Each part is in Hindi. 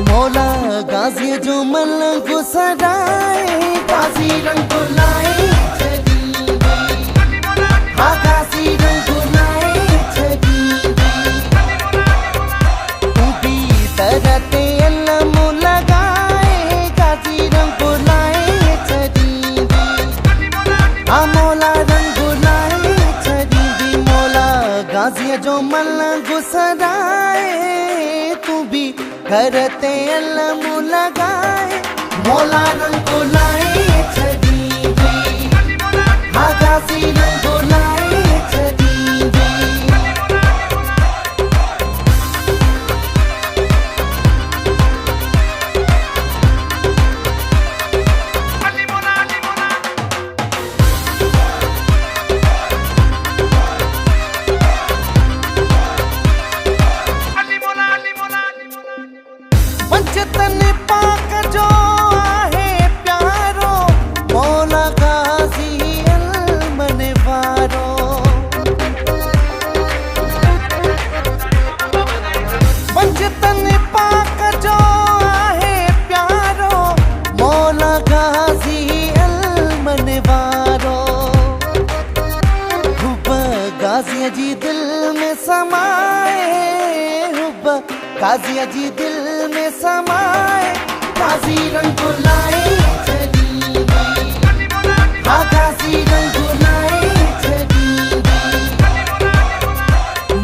मौला गाजी जो मलंग सदाए गाजी रंग लाए गाजी रंग लाए तू भी तरते अलम लगाए गाजी रंग लाए मौला रंग लाए मौला गाजी जो मलंग सदाए तू भी करते अलम लगाए मौला रंग लाए गाजी रंग लाए पंचतन पाक जो आहे प्यारो मौला गाजी अलमन वारो पंचतन पाक जो आहे प्यारो मौला गाजी अलमन वारो हुब गाजी जी दिल में समाए हुब गाजी जी दिल में समाए गाजी रंग लाए गाजी रंग लाए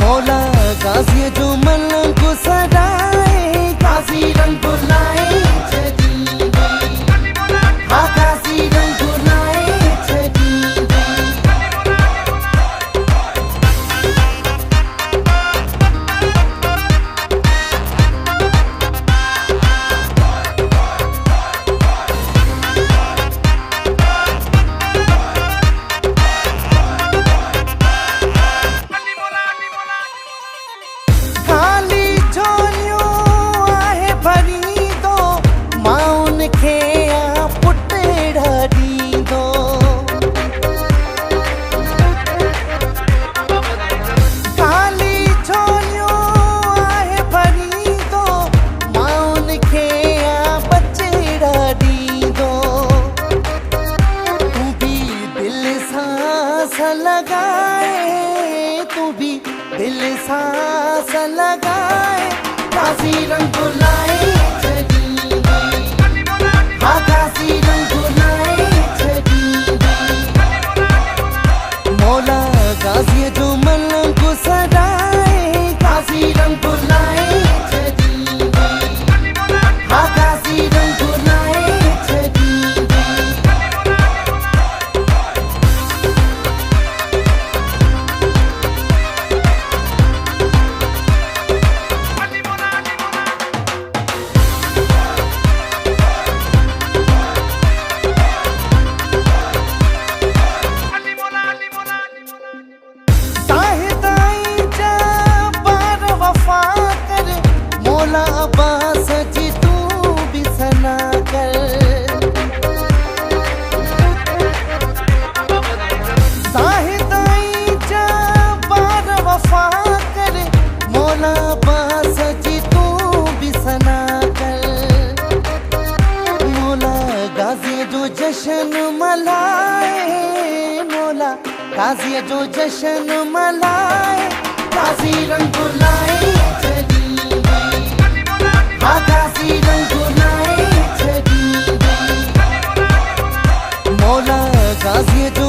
मौला गाजी जो मलंग सदाए गाजी रंग लाए गाजी रंग लाए लगाए तू भी दिल सांस लगाए गाजी रंग लाए गाजी रंग लाए मौला गाजी जो मलंग सदाए गाजी रंग लाए गाजी रंग लाए अब्बास जी तू भी सना कर साहिदाई जबार वफा कर मौला अब्बास जी तू भी सना कर मौला गाजी जो जश्न मलाए मौला गाजी जो जश्न मलाए गाजी रंग लाए गाजी रंग लाए मौला गाजी जो